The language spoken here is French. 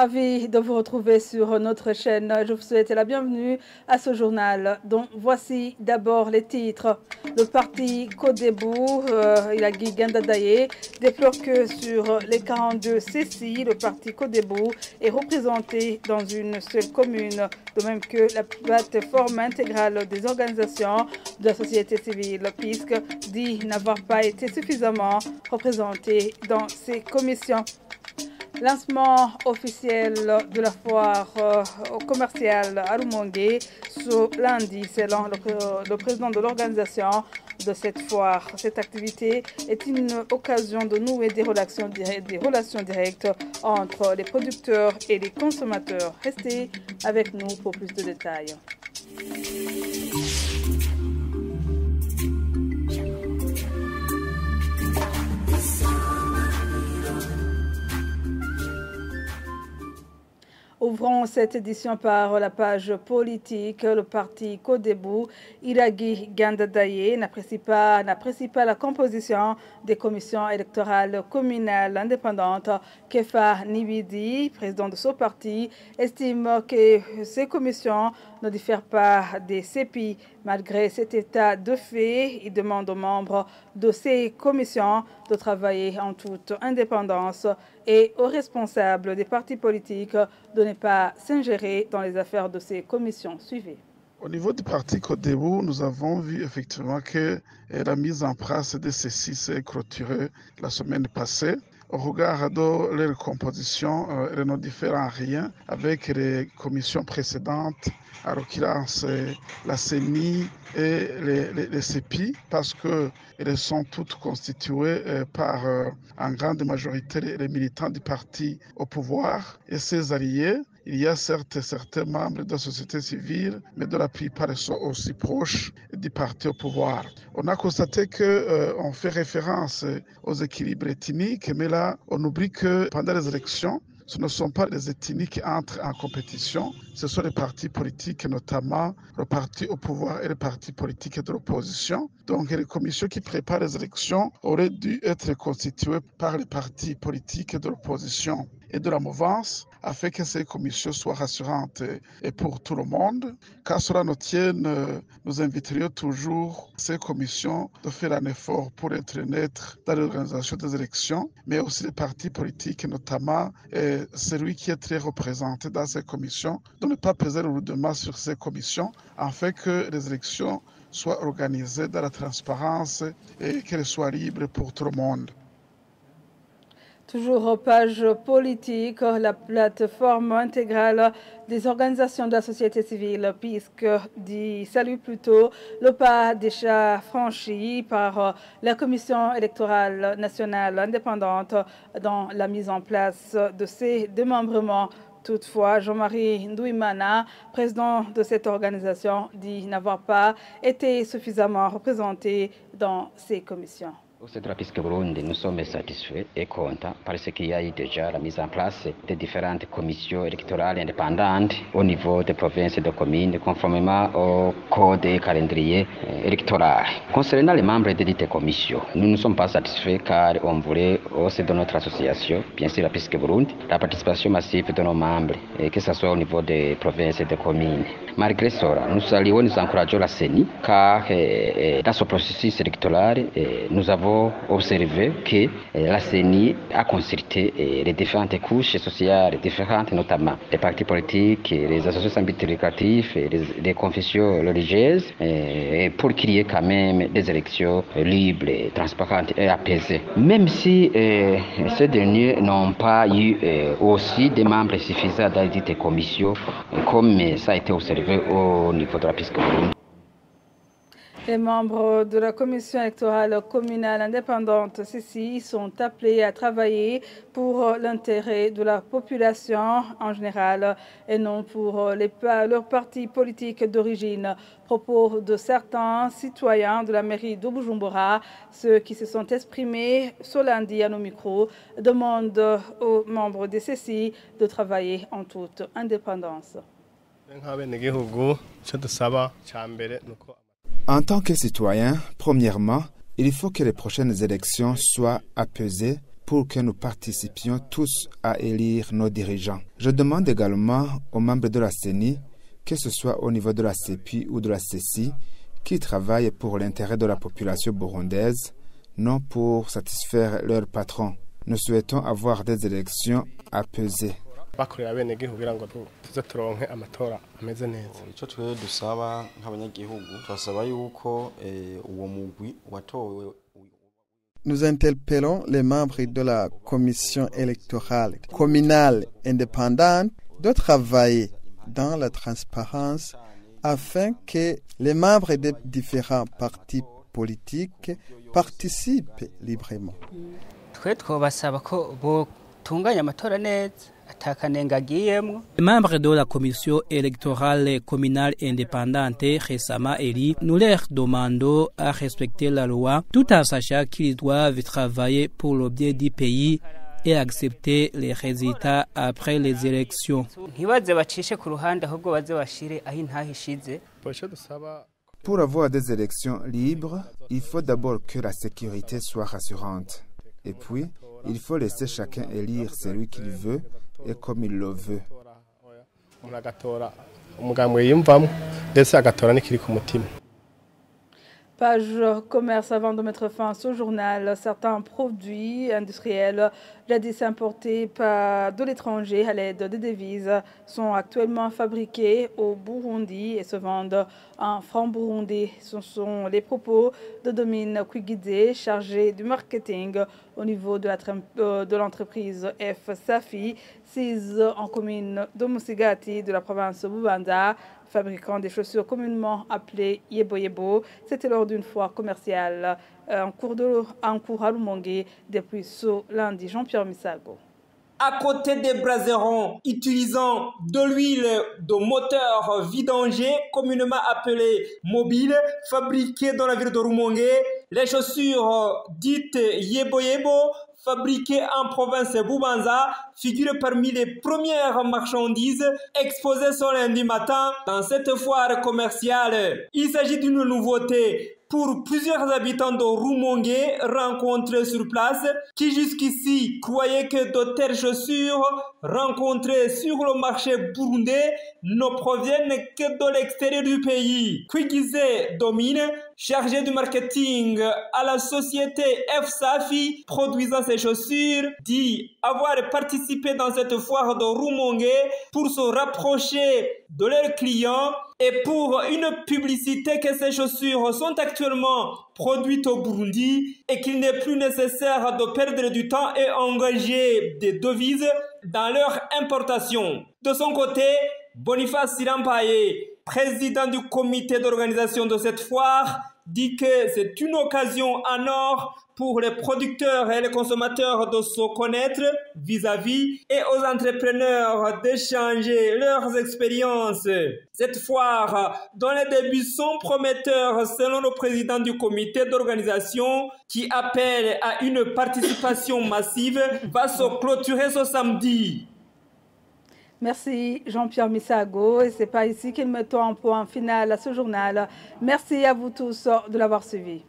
Ravi de vous retrouver sur notre chaîne. Je vous souhaite la bienvenue à ce journal. Donc voici d'abord les titres. Le parti Codebou, Ilagi Gandadaye, déplore que sur les 42 CCI, le parti Codebou est représenté dans une seule commune, de même que la plateforme intégrale des organisations de la société civile, PISC, dit n'avoir pas été suffisamment représentée dans ces commissions. Lancement officiel de la foire commerciale à Rumongue ce lundi, selon le président de l'organisation de cette foire. Cette activité est une occasion de nouer des relations directes entre les producteurs et les consommateurs. Restez avec nous pour plus de détails. Ouvrons cette édition par la page politique. Le parti Codebou, Ilagi Gandadaye, n'apprécie pas la composition des commissions électorales communales indépendantes. Kefa Nibidi, président de ce parti, estime que ces commissions ne diffèrent pas des CEPI. Malgré cet état de fait, il demande aux membres de ces commissions de travailler en toute indépendance et aux responsables des partis politiques de ne pas s'ingérer dans les affaires de ces commissions. Suivez. Au niveau du parti Codebou, nous avons vu effectivement que la mise en place de ceci s'est clôturée la semaine passée. Au regard de leur composition, elles ne diffèrent en rien avec les commissions précédentes, en l'occurrence la CENI et les CEPI, parce qu'elles sont toutes constituées par en grande majorité les militants du parti au pouvoir et ses alliés. Il y a certes certains membres de la société civile, mais de la plupart sont aussi proches du parti au pouvoir. On a constaté qu'on fait référence aux équilibres ethniques, mais là, on oublie que pendant les élections, ce ne sont pas les ethnies qui entrent en compétition, ce sont les partis politiques, notamment le parti au pouvoir et les partis politiques de l'opposition. Donc les commissions qui préparent les élections auraient dû être constituées par les partis politiques de l'opposition et de la mouvance, afin que ces commissions soient rassurantes et pour tout le monde. Car cela nous tienne, nous inviterions toujours ces commissions de faire un effort pour être neutres dans l'organisation des élections, mais aussi les partis politiques, notamment celui qui est très représenté dans ces commissions, de ne pas peser lourdement sur ces commissions, afin que les élections soient organisées dans la transparence et qu'elles soient libres pour tout le monde. Toujours page politique, la plateforme intégrale des organisations de la société civile, PISC, dit salue plutôt le pas déjà franchi par la Commission électorale nationale indépendante dans la mise en place de ces démembrements. Toutefois, Jean-Marie Ndouimana, président de cette organisation, dit n'avoir pas été suffisamment représenté dans ces commissions. Au sein de la PISC Burundi, nous sommes satisfaits et contents parce qu'il y a eu déjà la mise en place de différentes commissions électorales indépendantes au niveau des provinces et des communes, conformément au code et calendrier électoral. Concernant les membres de dites commissions, nous ne sommes pas satisfaits car on voulait, au sein de notre association, bien sûr la PISC Burundi, la participation massive de nos membres, et que ce soit au niveau des provinces et des communes. Malgré cela, nous saluons, nous encourageons la CENI car dans ce processus électoral, nous avons observé que la CENI a consulté les différentes couches sociales différentes, notamment les partis politiques, les associations lucratives, les confessions religieuses, pour qu'il y ait quand même des élections libres, transparentes et apaisées. Même si ces derniers n'ont pas eu aussi des membres suffisants dans les commissions, comme ça a été observé au niveau de la PISC Burundi. Les membres de la commission électorale communale indépendante CCI sont appelés à travailler pour l'intérêt de la population en général et non pour leurs partis politiques d'origine. Propos de certains citoyens de la mairie de Bujumbura, ceux qui se sont exprimés ce lundi à nos micros, demandent aux membres des CCI de travailler en toute indépendance. En tant que citoyen, premièrement, il faut que les prochaines élections soient apaisées pour que nous participions tous à élire nos dirigeants. Je demande également aux membres de la CENI, que ce soit au niveau de la CEPI ou de la CECI, qui travaillent pour l'intérêt de la population burundaise, non pour satisfaire leurs patrons. Nous souhaitons avoir des élections apaisées. Nous interpellons les membres de la commission électorale communale indépendante de travailler dans la transparence afin que les membres des différents partis politiques participent librement. Les membres de la commission électorale communale indépendante récemment élus, nous leur demandons à respecter la loi tout en sachant qu'ils doivent travailler pour le bien du pays et accepter les résultats après les élections. Pour avoir des élections libres, il faut d'abord que la sécurité soit rassurante. Et puis, il faut laisser chacun élire celui qu'il veut et comme il le veut. Page commerce avant de mettre fin à ce journal. Certains produits industriels jadis importés de l'étranger à l'aide des devises sont actuellement fabriqués au Burundi et se vendent en francs burundais. Ce sont les propos de Domine Kwigide, chargé du marketing au niveau de l'entreprise F Safi, sise en commune de Musigati de la province de Bubanza, fabricant des chaussures communément appelées Yebo Yebo. C'était lors d'une foire commerciale en cours à Lumongue depuis ce lundi. Jean-Pierre Misago. À côté des braserons utilisant de l'huile de moteur vidanger, communément appelée mobile, fabriquée dans la ville de Rumongue, les chaussures dites Yebo Yebo, fabriquées en province de Bubanza, figurent parmi les premières marchandises exposées ce lundi matin dans cette foire commerciale. Il s'agit d'une nouveauté pour plusieurs habitants de Rumongue rencontrés sur place qui jusqu'ici croyaient que de telles chaussures rencontrées sur le marché burundais ne proviennent que de l'extérieur du pays. Kwigide Domine, chargé du marketing à la société F Safi produisant ces chaussures, dit avoir participé dans cette foire de Rumongue pour se rapprocher de leurs clients et pour une publicité que ces chaussures sont actuellement produites au Burundi et qu'il n'est plus nécessaire de perdre du temps et engager des devises dans leur importation. De son côté, Boniface Sirampaye, président du comité d'organisation de cette foire, dit que c'est une occasion en or pour les producteurs et les consommateurs de se connaître vis-à-vis et aux entrepreneurs d'échanger leurs expériences. Cette foire, dont les débuts sont prometteurs selon le président du comité d'organisation qui appelle à une participation massive, va se clôturer ce samedi. Merci Jean-Pierre Misago. Et c'est pas ici qu'il met un point final à ce journal. Merci à vous tous de l'avoir suivi.